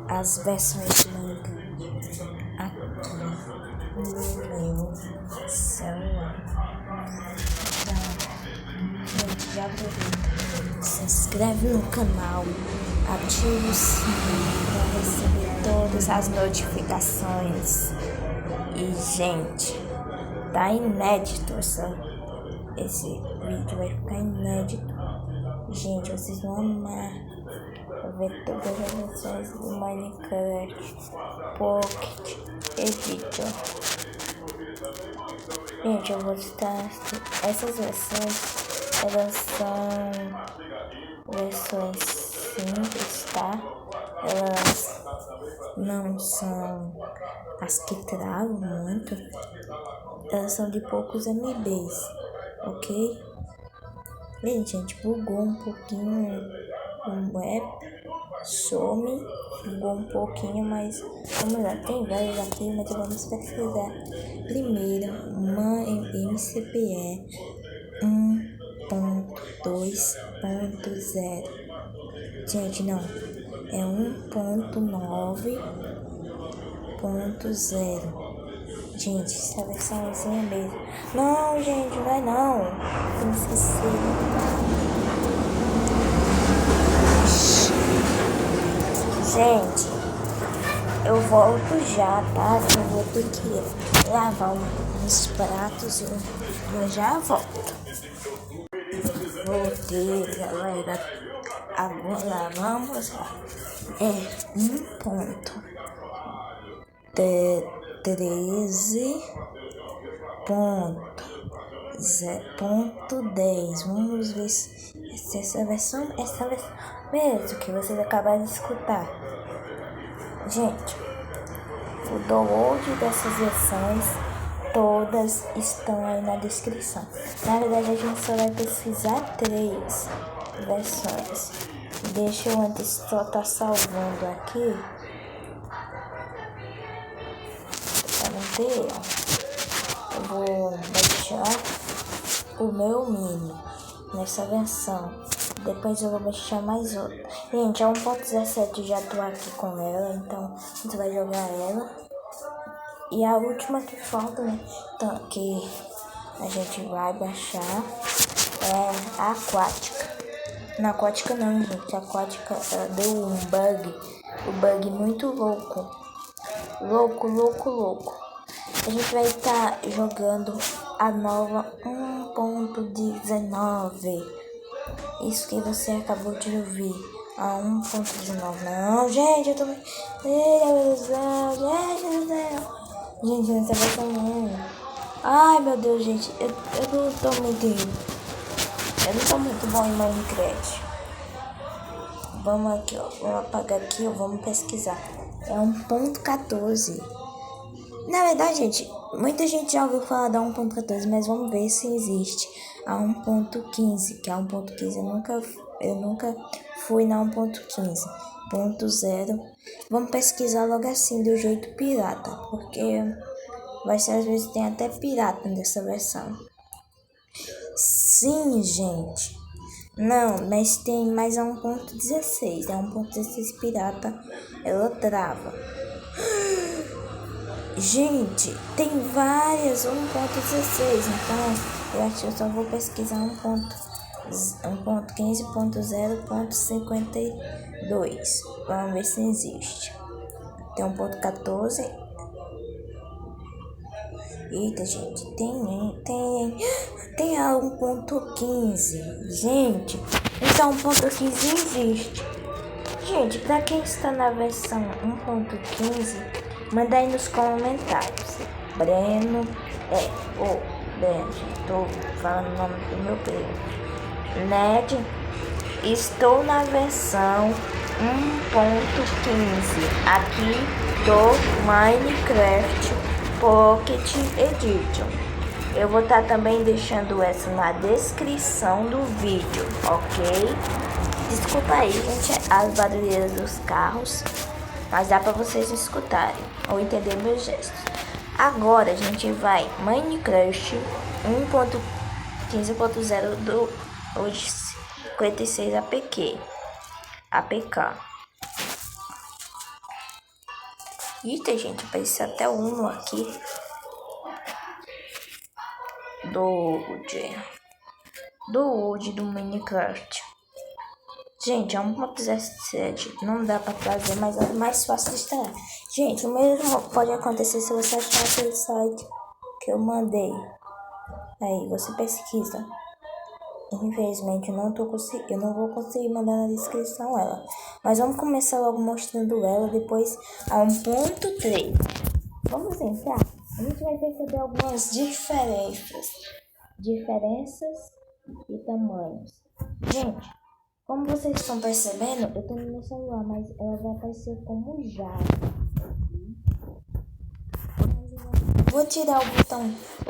as versões de Minecraft aqui no meu celular. Então, gente, já aproveita, se inscreve no canal, ativa o sininho para receber todas as notificações. E, gente, tá inédito esse vídeo, vai ficar inédito. Gente, vocês vão amar ver todas as versões do Minecraft Pocket Edition. Gente, eu vou citar essas versões, elas são versões simples, tá? Elas não são as que travam muito, elas são de poucos MBs, ok? Gente, bugou um pouquinho o web, bugou um pouquinho, mas vamos lá, tem vários aqui, mas vamos pesquisar. Primeiro, MCPE 1.2.0. Gente, não, é 1.9.0. Gente, essa versãozinha mesmo. Não, gente, não é não. Eu me esqueci. Gente, eu volto já, tá? Eu vou ter que lavar uns pratos e eu já volto. Voltei, galera. Agora vamos lá. É 1.13.10. Vamos ver se essa versão mesmo que vocês acabaram de escutar. Gente, o download dessas versões todas estão aí na descrição. Na verdade, a gente só vai pesquisar 3 versões. Deixa eu antes só tá salvando aqui. Eu vou deixar o meu mini nessa versão. Depois eu vou deixar mais outra. Gente, a 1.17 já tô aqui com ela, então a gente vai jogar ela. E a última que falta, né, então, que a gente vai baixar é a aquática. Na aquática não, gente. A aquática deu um bug. Um bug muito louco. Louco. A gente vai estar jogando a nova 1.19. Isso que você acabou de ouvir. A 1.19. Não, gente, eu tô... Meu Deus do céu, gente do céu. Gente, nessa versão não. Ai, meu Deus, gente. Eu não tô muito... Eu não tô muito bom em Minecraft. Vamos aqui, ó. Vamos apagar aqui, ó. Vamos pesquisar. É 1.14. Na verdade, gente, muita gente já ouviu falar da 1.14, mas vamos ver se existe a 1.15, que a 1.15 eu nunca fui na 1.15.0. Vamos pesquisar logo assim, do jeito pirata, porque vai ser, às vezes tem até pirata nessa versão. Sim, gente. Não, mas tem mais a 1.16. A 1.16 pirata, ela trava. Gente, tem várias 1.16, então eu acho que eu só vou pesquisar 1.15.0.52. Vamos ver se existe. Tem 1.14. Eita, gente, tem a 1.15. Gente, então 1.15 existe. Gente, pra quem está na versão 1.15, manda aí nos comentários. Breno, tô falando o nome do meu primo. Ned, estou na versão 1.15 aqui do Minecraft Pocket Edition. Eu vou estar também deixando essa na descrição do vídeo, ok? Desculpa aí, gente, as barulheiras dos carros, mas dá para vocês escutarem ou entender meus gestos. Agora a gente vai Minecraft 1.15.0 do 56 APK. Eita, gente, apareceu até um aqui. Do Minecraft. Gente, é 1.17. Não dá pra trazer, mas é mais fácil de instalar. Gente, o mesmo pode acontecer se você achar aquele site que eu mandei. Aí, você pesquisa. Infelizmente, eu não vou conseguir mandar na descrição ela. Mas vamos começar logo mostrando ela, depois a 1.3. Vamos entrar. A gente vai perceber algumas diferenças e tamanhos. Gente, como vocês estão percebendo, eu tô no meu celular, mas ela vai aparecer como Java. Vou tirar o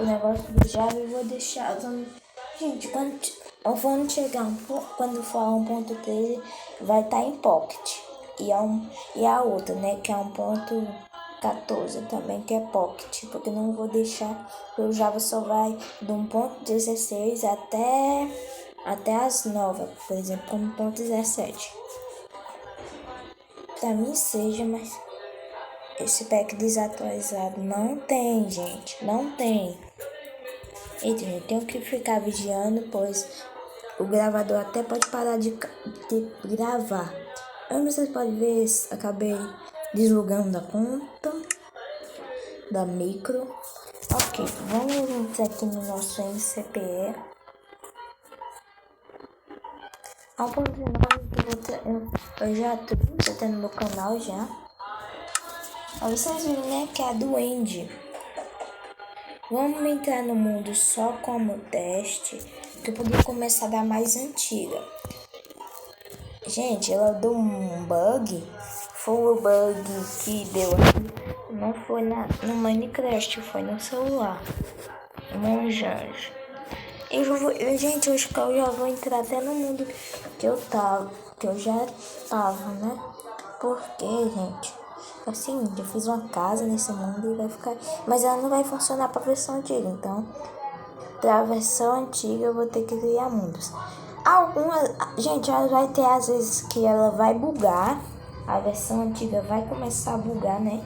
negócio do Java e vou deixar. Gente, quando chegar quando for a 1.13, vai estar em Pocket. E a outra, né, que é 1.14 também, que é Pocket. Porque eu não vou deixar, o Java só vai do 1.16 até as novas, por exemplo, como 1.17. Pra mim seja, mas esse pack desatualizado não tem, gente. Não tem. Eita, gente, tenho que ficar vigiando, pois o gravador até pode parar de gravar. Como vocês podem ver, acabei deslogando a conta da micro. Ok, vamos entrar aqui no nosso MCPE. A 1.9 eu já tô no meu canal já. Aí vocês viram, né, que é a do Andy. Vamos entrar no mundo só como teste, que eu podia começar da mais antiga. Gente, ela deu um bug. Foi o bug que deu aqui. Não foi no Minecraft, foi no celular. Monjange. Gente, eu acho que eu já vou entrar até no mundo que eu já tava, né? Porque, gente, é o seguinte, eu fiz uma casa nesse mundo e vai ficar... Mas ela não vai funcionar pra versão antiga, então... Pra versão antiga eu vou ter que criar mundos. Gente, ela vai ter às vezes que ela vai bugar. A versão antiga vai começar a bugar, né?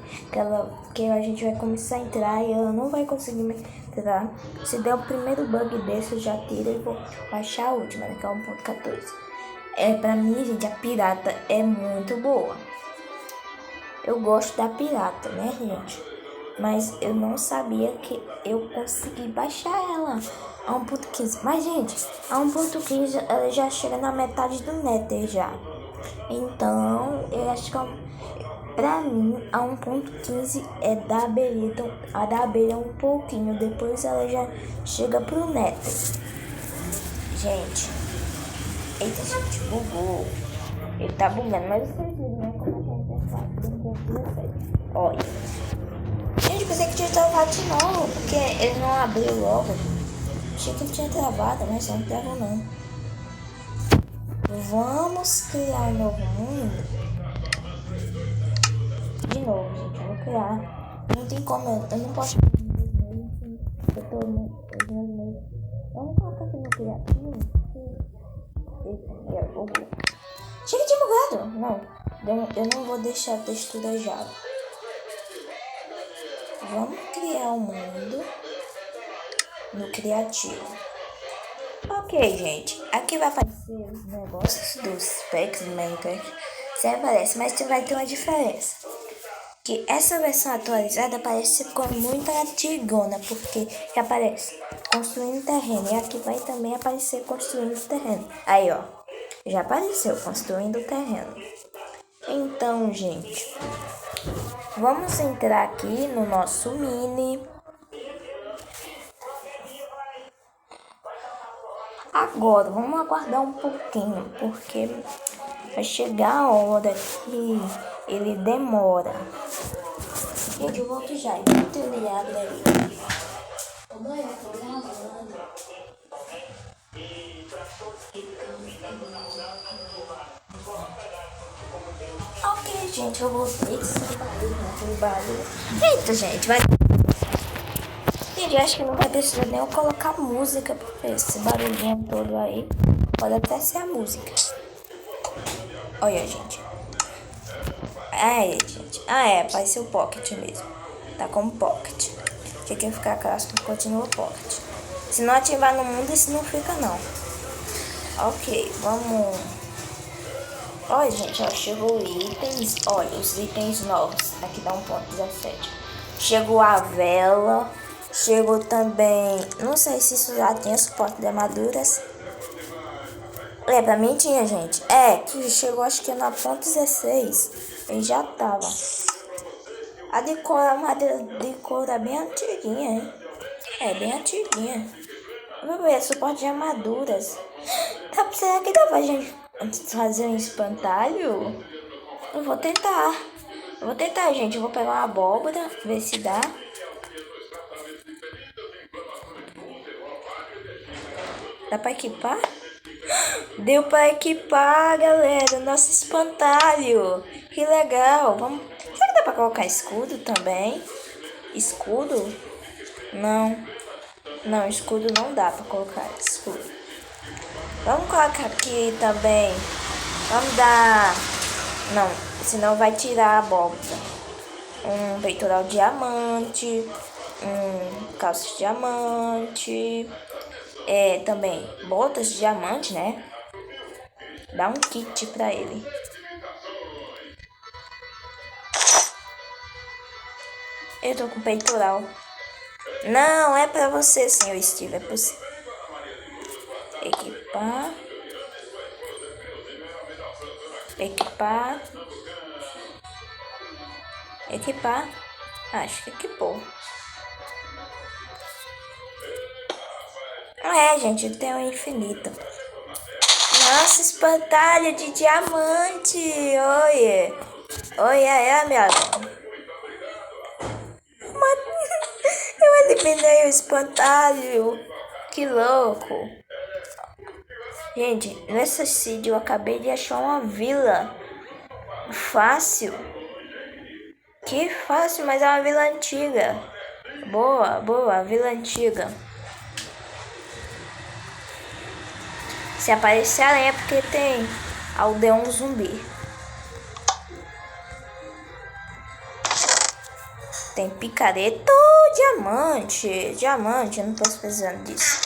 Que a gente vai começar a entrar e ela não vai conseguir entrar. Se der o primeiro bug desse, eu já tiro e vou baixar a última, né? Que é 1.14. Pra mim, gente, a pirata é muito boa. Eu gosto da pirata, né, gente? Mas eu não sabia que eu consegui baixar ela a 1.15. Mas, gente, a 1.15 ela já chega na metade do Nether já. Então, eu acho que pra mim a 1.15 é da abelha. Então, a da abelha um pouquinho. Depois ela já chega pro Nether. Gente. Eita, gente, bugou. Ele tá bugando, mas vocês viram, né? Como é que é interface? Olha. Gente, pensei que tinha travado de novo, porque ele não abriu logo. Achei que ele tinha travado, mas não travou não. Vamos criar um novo mundo. De novo, gente, eu vou criar. Não tem como, eu não posso. Eu tô no. Vamos colocar aqui no criativo. Chega de bugado! Não, eu não vou deixar a textura Java. Vamos criar um mundo no criativo. Ok, gente. Aqui vai aparecer os negócios dos packs do Minecraft. Sempre aparece, mas vai ter uma diferença. Que essa versão atualizada parece com muita antigona, porque que aparece construindo terreno. E aqui vai também aparecer construindo terreno. Aí, ó. Já apareceu construindo terreno. Então, gente, vamos entrar aqui no nosso mini. Agora, vamos aguardar um pouquinho, porque vai chegar a hora que ele demora. Gente, eu volto já. Enquanto ele abre ali. Ok, gente, eu voltei sem barulho. Eita, gente, vai. Gente, eu acho que não vai precisar nem eu colocar música, porque esse barulhinho todo aí pode até ser a música. Olha, gente. gente. Apareceu o Pocket mesmo. Tá como Pocket. Quem quer ficar clássico, continua Pocket. Se não ativar no mundo, isso não fica não. Ok, vamos. Olha, gente, ó, chegou itens. Olha, os itens novos. Aqui dá 1.17. Chegou a vela. Chegou também. Não sei se isso já tinha suporte de armaduras. Pra mim tinha, gente. Que chegou acho que na ponto 16. Ele já tava. A armadura de cor é bem antiguinha, hein? Bem antiguinha. Vamos ver, suporte de armaduras. Será que dá pra gente fazer um espantalho? Eu vou tentar. Gente. Eu vou pegar uma abóbora, ver se dá. Dá pra equipar? Deu pra equipar, galera. Nosso espantalho. Que legal. Vamos. Será que dá pra colocar escudo também? Escudo? Não. Não, escudo não dá pra colocar escudo. Vamos colocar aqui também. Vamos dar... Não, senão vai tirar a abóbora. Um peitoral diamante. Calça de diamante. Também botas de diamante, né? Dá um kit pra ele. Eu tô com peitoral. Não, é pra você, senhor Steve. É pra você. Equipar. Equipar. Acho que equipou. Gente, tem um infinito. Nossa, espantalho de diamante. Oi, minha. Eu eliminei o espantalho. Que louco. Gente, nesse vídeo eu acabei de achar uma vila. Fácil. Que fácil, mas é uma vila antiga. Boa, vila antiga. Se aparecer aranha é porque tem aldeão zumbi. Tem picareta, diamante, eu não tô precisando disso.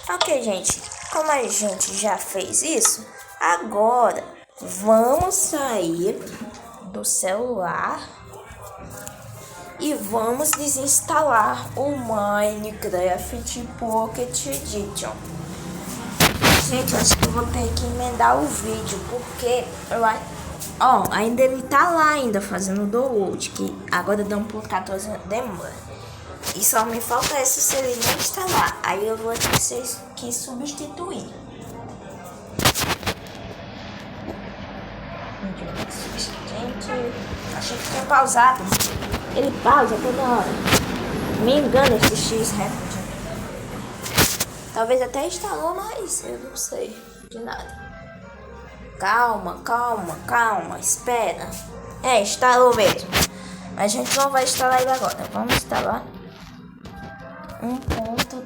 Ok, gente, como a gente já fez isso, agora vamos sair do celular e vamos desinstalar o Minecraft Pocket Edition. Gente, eu acho que eu vou ter que emendar o vídeo, porque ainda ele tá lá ainda fazendo o download, que agora dá 1.14 demora. E só me falta essa se ele não instalar. Aí eu vou ter que substituir. Gente, achei que tinha pausado. Ele pausa toda hora. Me engana esse X-Record. Talvez até instalou, mas eu não sei de nada. Calma, espera. Instalou mesmo. Mas a gente não vai instalar ele agora. Vamos instalar um ponto.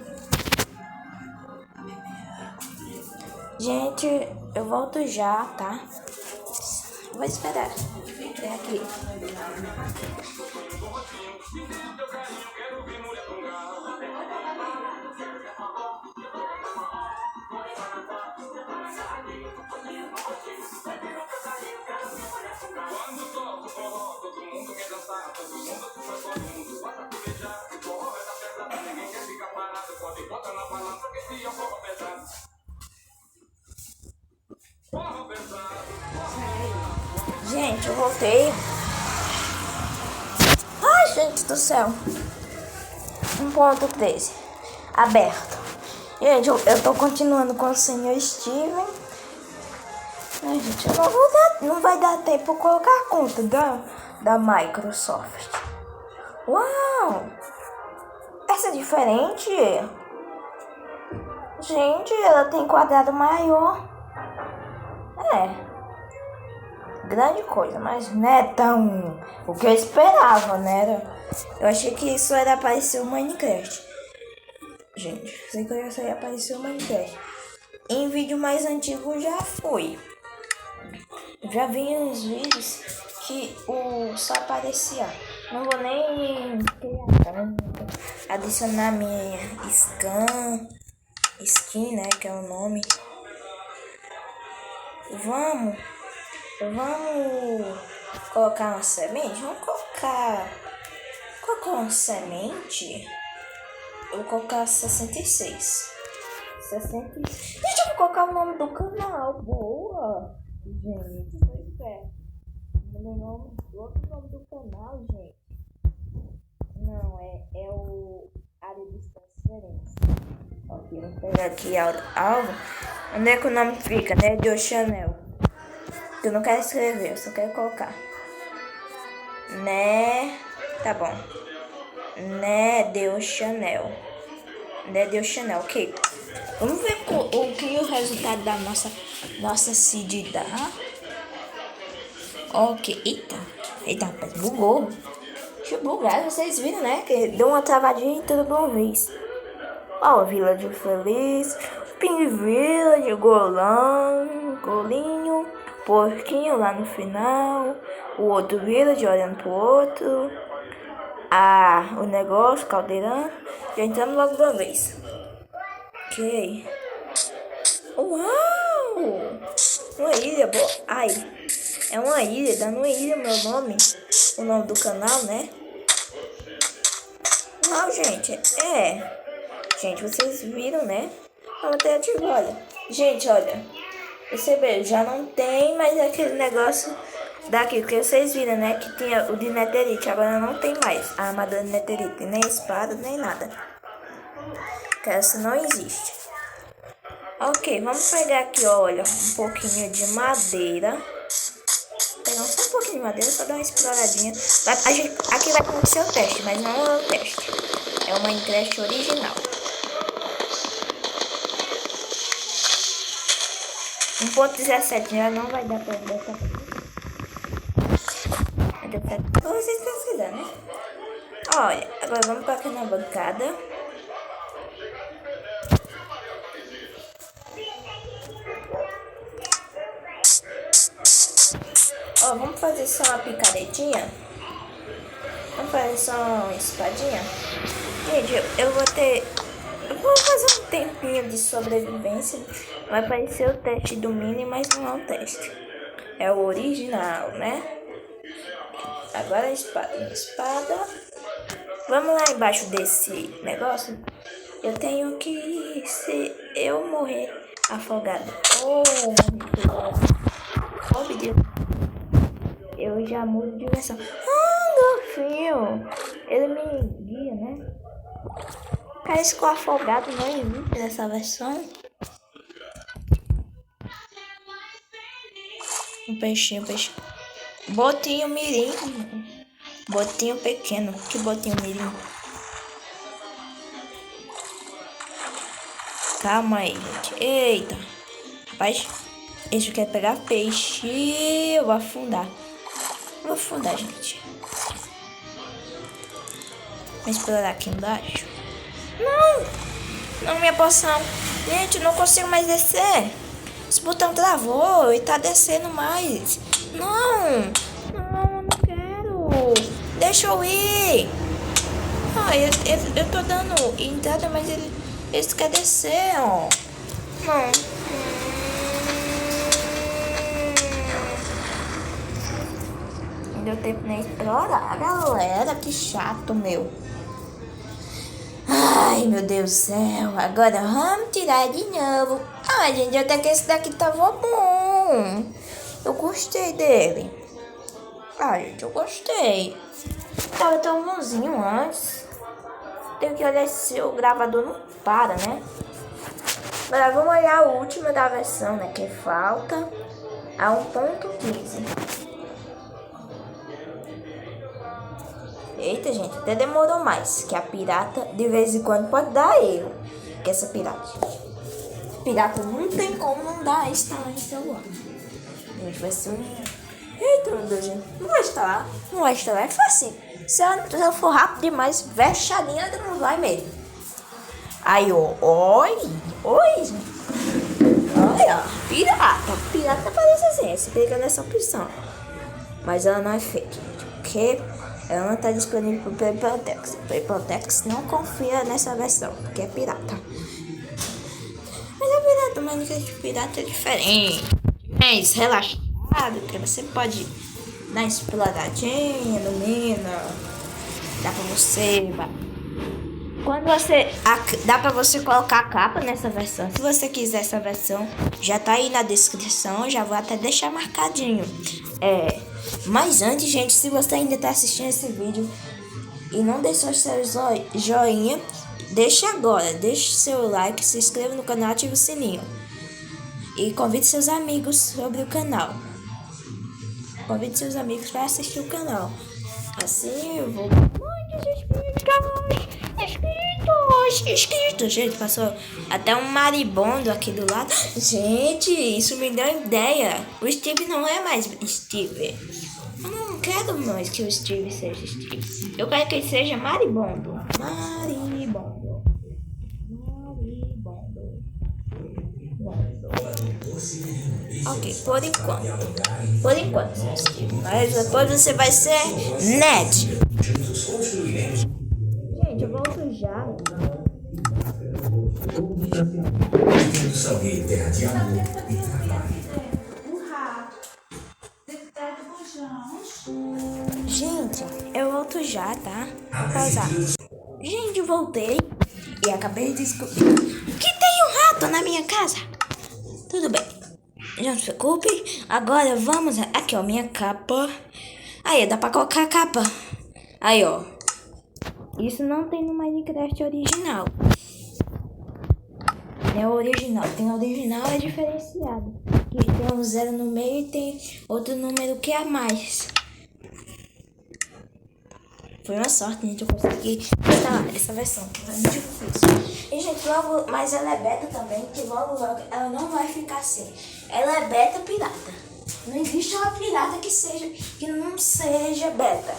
Gente, eu volto já, tá? Vou esperar. Vem aqui. Gente, eu voltei. Ai, gente do céu. 1.13 aberto. Gente, eu tô continuando com o senhor Steven. Ai, gente, não vai dar tempo de colocar a conta da Microsoft. Uau! Essa é diferente. Gente, ela tem quadrado maior. Grande coisa, mas não é tão o que eu esperava, né? Eu achei que isso era aparecer o Minecraft. Gente, sei que isso ia aparecer o Minecraft. Em vídeo mais antigo já foi. Já vi uns vídeos que só aparecia. Não vou nem criar, adicionar minha skin, né, que é o nome. Vamos colocar uma semente? Vamos colocar uma semente. Eu vou colocar 66. 60. Gente, eu vou colocar o nome do canal. Boa! Gente, foi certo. Outro nome do canal, gente. Não, é o Área de Transferência. Ok, vou pegar aqui algo. Onde é que o nome fica, né? De Chanel. Eu não quero escrever, eu só quero colocar. Né? Tá bom. Né? Deu Chanel. Né? Deu Chanel, ok. Vamos ver o que o resultado da nossa seed dá. Ok. Eita, rapaz, bugou. Deixa eu bugar, vocês viram, né? Que deu uma travadinha e tudo de uma vez. Ó, Village Feliz, Pink Village, Golinho, Porquinho lá no final, o outro Village olhando pro outro, o negócio, caldeirão. Já entramos logo de uma vez. Ok. Uau! Uma ilha boa. Ai, é uma ilha, dando uma ilha meu nome. O nome do canal, né? Uau, gente, Gente, vocês viram, né? Vamos até ativar, olha. Gente, olha. Perceberam? Já não tem mais aquele negócio daqui. Porque vocês viram, né? Que tinha o de Netherite. Agora não tem mais a armadura de Netherite. Nem espada, nem nada. Que essa não existe. Ok, vamos pegar aqui, olha. Um pouquinho de madeira. Pegar só um pouquinho de madeira. Só dar uma exploradinha. Aqui vai acontecer o teste. Mas não é o teste. É o Minecraft original. 1.17 já não vai dar pra botar. Vocês pesquisam, né? Olha, agora vamos pra aqui na bancada. Ó, vamos fazer só uma picaretinha. Vamos fazer só uma espadinha. Gente, eu vou fazer um tempinho de sobrevivência. Vai aparecer o teste do mini, mas não é o teste. É o original, né? Agora a espada. Vamos lá embaixo desse negócio. Eu tenho que, se eu morrer afogado ou meu Deus, eu já mudo de direção. Golfinho, ele me guia, né? Parece que o afogado não existe nessa versão. Um peixinho. Botinho mirim. Botinho pequeno. Que botinho mirim? Calma aí, gente. Eita. Rapaz, esse quer pegar peixe. Eu vou afundar. Gente. Vou explorar aqui embaixo. Não, minha poção. Gente, não consigo mais descer. Esse botão travou e tá descendo mais. Não quero. Deixa eu ir. Eu tô dando entrada, mas ele quer descer, ó. Não. Não deu tempo nem explorar, galera. Que chato, meu. Ai, meu Deus do céu. Agora vamos tirar de novo. Ai, gente, até que esse daqui tava bom. Eu gostei dele. Ai, gente, eu gostei. Tava tão bonzinho antes. Tenho que olhar se o gravador não para, né? Agora vamos olhar a última da versão, né? Que falta a 1.15. Eita, gente, até demorou mais. Que a pirata, de vez em quando, pode dar erro. Que essa pirata. Pirata não tem como não dar instalar em celular. Gente, vai ser um... Eita, meu Deus, gente. Não vai instalar. É fácil. Se eu for rápido demais, fechadinha, não vai mesmo. Aí, ó. Oi, gente. Olha, pirata. Pirata parece assim. Você pega nessa opção. mas ela não é fake, gente, porque ela não está disponível para o PlayPotex. O PlayPotex não confia nessa versão, porque é pirata. Mas é pirata, mas Minecraft pirata é diferente, mais relaxado, que você pode dar exploradinha no mina, dá pra você... Quando você... Dá pra você colocar a capa nessa versão. Se você quiser essa versão, já tá aí na descrição. Já vou até deixar marcadinho. Mas antes, gente, se você ainda tá assistindo esse vídeo e não deixou seu joinha, deixa agora. Deixe seu like, se inscreva no canal, ative o sininho. E convide seus amigos sobre o canal. Convide seus amigos para assistir o canal. Assim eu vou... Inscritos, gente, passou até um maribondo aqui do lado. Gente, isso me deu ideia. O Steve não é mais Steve. Eu não quero mais que o Steve seja Steve. Eu quero que ele seja maribondo. Maribondo. Ok, por enquanto. Por enquanto, Steve. Mas depois você vai ser Ned. Gente, eu volto já. Terra de amor e trabalho. Gente, eu volto já, tá? Vou pausar. Gente, voltei e acabei de descobrir que tem um rato na minha casa. Tudo bem, não se preocupe. Agora vamos... Aqui, ó, minha capa. Aí, dá pra colocar a capa. Aí, ó. Isso não tem no Minecraft original. É o original. Tem o original, é diferenciado. Que tem um 0 no meio e tem outro número que é a mais. Foi uma sorte, gente. Eu consegui instalar essa versão. Que é muito difícil. E, gente, logo... Mas ela é beta também. Que logo ela não vai ficar assim. Ela é beta pirata. Não existe uma pirata que não seja beta.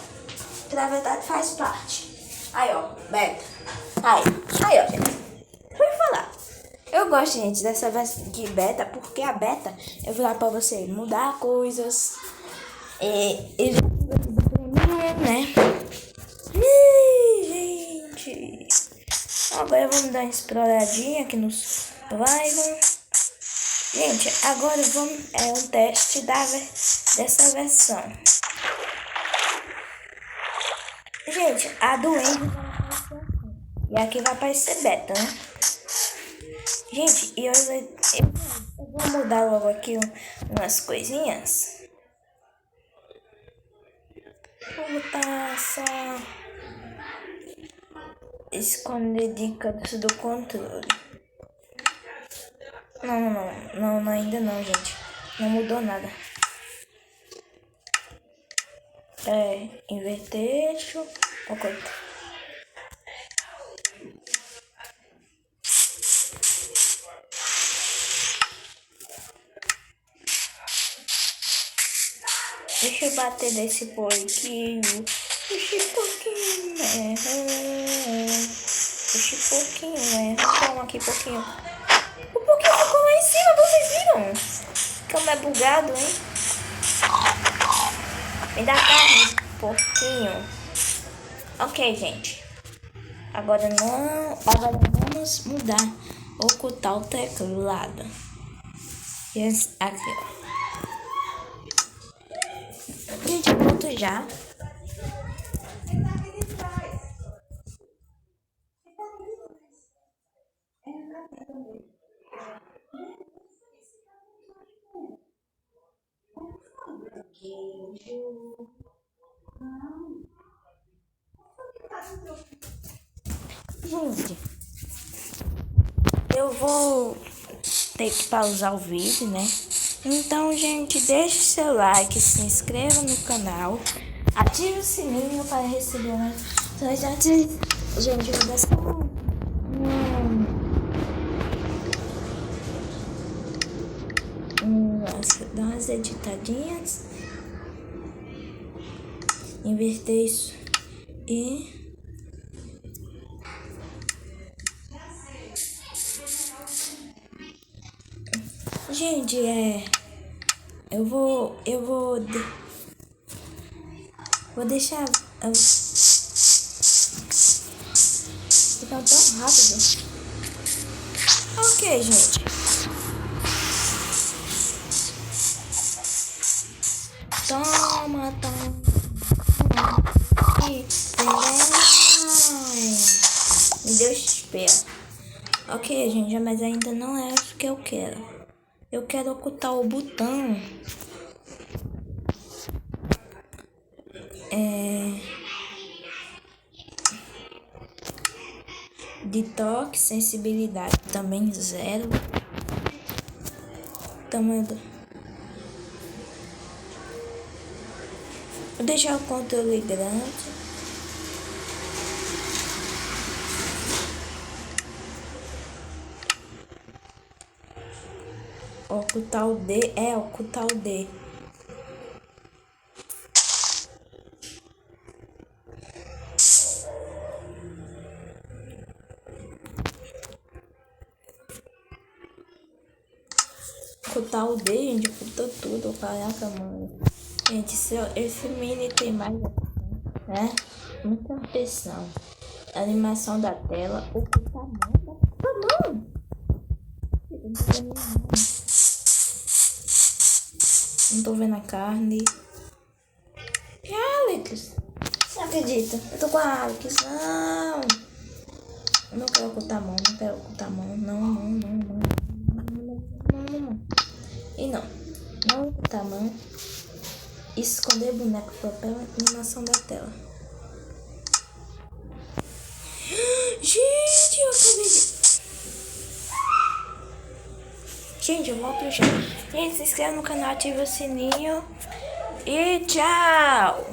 Que na verdade faz parte. Aí, ó, beta. Aí, ó, gente. Vou falar. Eu gosto, gente, dessa versão de beta, porque a beta é lá pra você mudar coisas. E já né? Gente. Agora vamos dar uma exploradinha aqui no survival. Gente, agora vamos... É um teste dessa versão. Gente, a do Ender e aqui vai aparecer beta, né? Gente, e eu vou mudar logo aqui umas coisinhas. Vou botar só... Esconder dicas do controle. Não, ainda não, gente. Não mudou nada. Inverter, deixa eu... Deixa eu bater desse porquinho. Esse pouquinho, Esse pouquinho, Toma aqui, pouquinho. O pouquinho ficou lá em cima, vocês viram? Como é bugado, hein? Me dá carne, pouquinho. Ok, gente. Agora vamos mudar. Ocultar o teclado. Aqui, ó. Gente, eu volto já. Gente, eu vou ter que pausar o vídeo, né? Então, gente, deixe seu like, se inscreva no canal, ative o sininho para receber notificações antes. Gente, eu vou dar só dar umas editadinhas, inverter isso e... Gente, eu vou Vou deixar... Ficou tão rápido. Ok, gente. Toma. Me deu XP. Ok, gente, mas ainda não é isso que eu quero. Eu quero ocultar o botão. De toque, sensibilidade também 0. Tamanho do... Vou deixar o controle grande. Ocultar o D. Ocultar o D. Ocultar o D, gente. Ocultou tudo. Caraca, mano. Gente, esse mini tem mais opção, né? Muita opção. Animação da tela. Ocultar a mão. Ocultar a mão. Não tô vendo a carne. E a Alex? Não acredito. Eu tô com a Alex. Não. Eu não quero ocultar a mão. Não quero ocultar a mão. Não. E não. Não ocultar a mão. Esconder boneco, papel, animação da tela. Gente, eu acabei de... Gente, eu volto já. Gente, se inscreva no canal, ativa o sininho. E tchau!